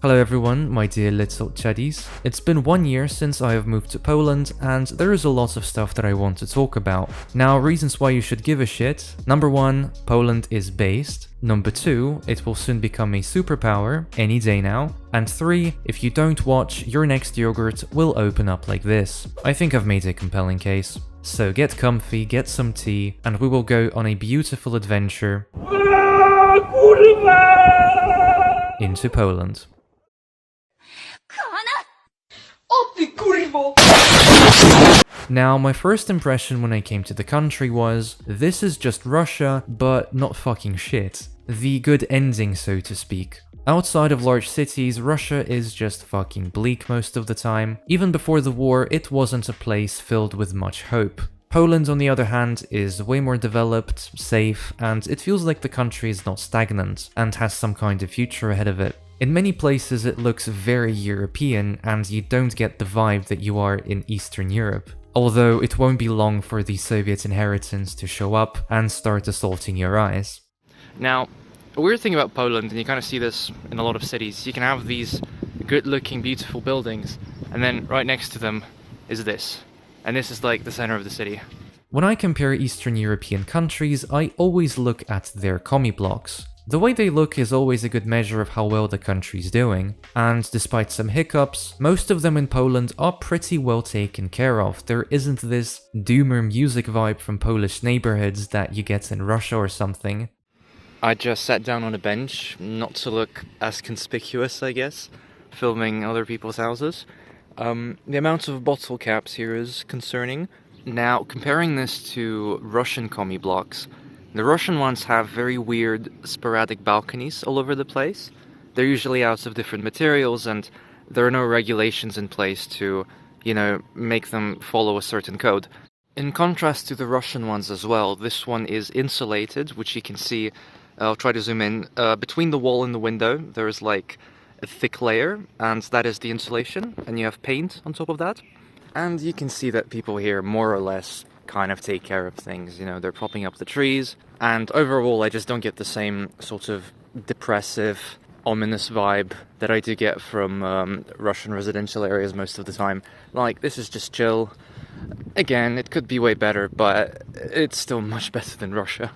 Hello everyone, my dear little chuddies. It's been 1 year since I have moved to Poland, and there is a lot of stuff that I want to talk about. Now, reasons why you should give a shit. Number 1, Poland is based. Number 2, it will soon become a superpower, any day now. And 3, if you don't watch, your next yogurt will open up like this. I think I've made a compelling case. So get comfy, get some tea, and we will go on a beautiful adventure into Poland. Now, my first impression when I came to the country was, this is just Russia, but not fucking shit. The good ending, so to speak. Outside of large cities, Russia is just fucking bleak most of the time. Even before the war, it wasn't a place filled with much hope. Poland, on the other hand, is way more developed, safe, and it feels like the country is not stagnant and has some kind of future ahead of it. In many places it looks very European, and you don't get the vibe that you are in Eastern Europe. Although it won't be long for the Soviet inheritance to show up and start assaulting your eyes. Now, a weird thing about Poland, and you kind of see this in a lot of cities, you can have these good-looking, beautiful buildings, and then right next to them is this. And this is like the center of the city. When I compare Eastern European countries, I always look at their commie blocks. The way they look is always a good measure of how well the country's doing, and despite some hiccups, most of them in Poland are pretty well taken care of. There isn't this doomer music vibe from Polish neighborhoods that you get in Russia or something. I just sat down on a bench, not to look as conspicuous, I guess, filming other people's houses. The amount of bottle caps here is concerning. Now, comparing this to Russian commie blocks, the Russian ones have very weird, sporadic balconies all over the place. They're usually out of different materials, and there are no regulations in place to, make them follow a certain code. In contrast to the Russian ones as well, this one is insulated, which you can see, I'll try to zoom in, between the wall and the window, there is like a thick layer, and that is the insulation, and you have paint on top of that. And you can see that people here more or less kind of take care of things, they're propping up the trees, and overall I just don't get the same sort of depressive, ominous vibe that I do get from Russian residential areas most of the time. Like, this is just chill. Again, it could be way better, but it's still much better than Russia.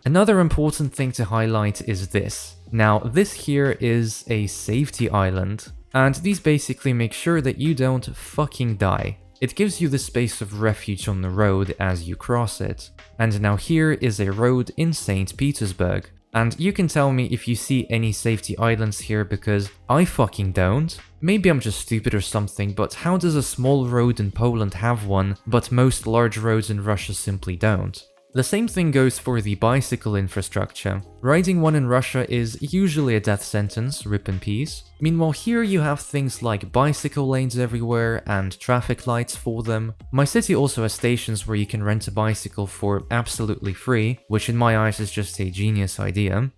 Another important thing to highlight is this. Now, this here is a safety island, and these basically make sure that you don't fucking die. It gives you the space of refuge on the road as you cross it. And now here is a road in St. Petersburg. And you can tell me if you see any safety islands here, because I fucking don't. Maybe I'm just stupid or something, but how does a small road in Poland have one, but most large roads in Russia simply don't? The same thing goes for the bicycle infrastructure. Riding one in Russia is usually a death sentence, rip in peace. Meanwhile here you have things like bicycle lanes everywhere and traffic lights for them. My city also has stations where you can rent a bicycle for absolutely free, which in my eyes is just a genius idea.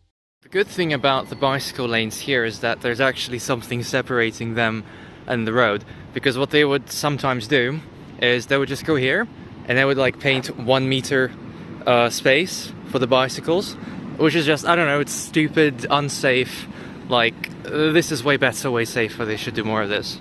The good thing about the bicycle lanes here is that there's actually something separating them and the road, because what they would sometimes do is they would just go here and they would like paint 1 meter space for the bicycles, which is just, I don't know, it's stupid, unsafe. Like, this is way better, way safer. They should do more of this.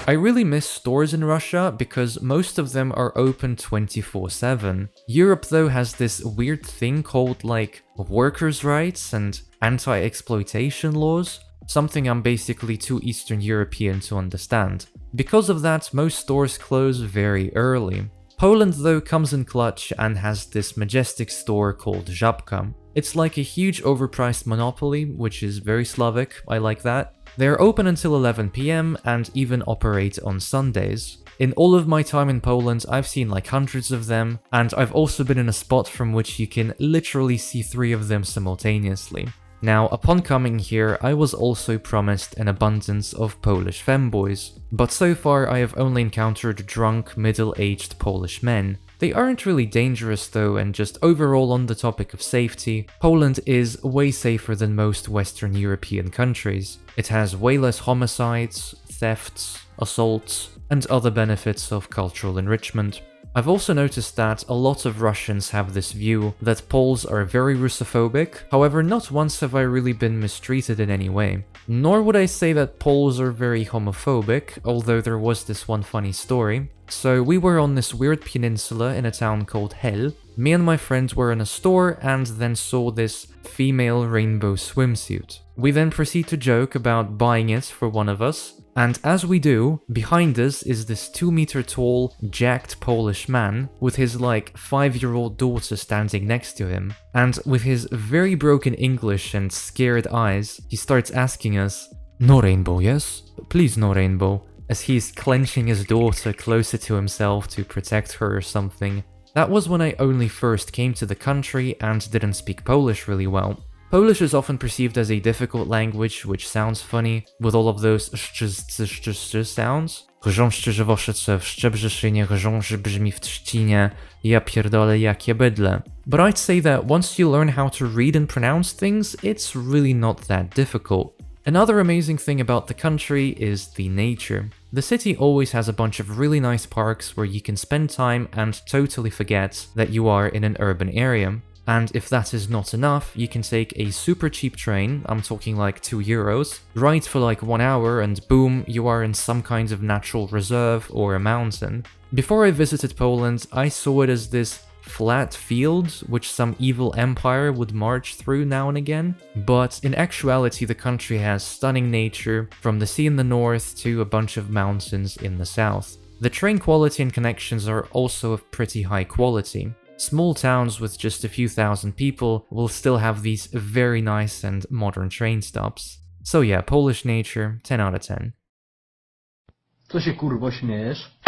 I really miss stores in Russia because most of them are open 24/7. Europe though has this weird thing called like workers' rights and anti-exploitation laws, something I'm basically too Eastern European to understand. Because of that, most stores close very early. Poland though comes in clutch and has this majestic store called Żabka. It's like a huge overpriced monopoly, which is very Slavic, I like that. They're open until 11 PM and even operate on Sundays. In all of my time in Poland, I've seen like hundreds of them, and I've also been in a spot from which you can literally see 3 of them simultaneously. Now, upon coming here, I was also promised an abundance of Polish femboys, but so far I have only encountered drunk, middle-aged Polish men. They aren't really dangerous though, and just overall on the topic of safety, Poland is way safer than most Western European countries. It has way less homicides, thefts, assaults, and other benefits of cultural enrichment. I've also noticed that a lot of Russians have this view that Poles are very Russophobic, however not once have I really been mistreated in any way. Nor would I say that Poles are very homophobic, although there was this one funny story. So we were on this weird peninsula in a town called Hel. Me and my friend were in a store and then saw this female rainbow swimsuit. We then proceed to joke about buying it for one of us, and as we do, behind us is this 2-meter tall, jacked Polish man with his like 5-year-old daughter standing next to him. And with his very broken English and scared eyes, he starts asking us, "No rainbow, yes? Please no rainbow," as he's clenching his daughter closer to himself to protect her or something. That was when I only first came to the country and didn't speak Polish really well. Polish is often perceived as a difficult language, which sounds funny, with all of those sz sounds. Chrząszczy, że woszece w szczebrzeszynie, chrząszy brzmi w trzcinie, ja pierdolę jakie bydle. But I'd say that once you learn how to read and pronounce things, it's really not that difficult. Another amazing thing about the country is the nature. The city always has a bunch of really nice parks where you can spend time and totally forget that you are in an urban area. And if that is not enough, you can take a super cheap train, I'm talking like €2, ride for like 1 hour and boom, you are in some kind of natural reserve or a mountain. Before I visited Poland, I saw it as this flat field which some evil empire would march through now and again, but in actuality the country has stunning nature, from the sea in the north to a bunch of mountains in the south. The train quality and connections are also of pretty high quality. Small towns with just a few thousand people will still have these very nice and modern train stops. So yeah, Polish nature, 10 out of 10. Co się kurwo śmiejesz?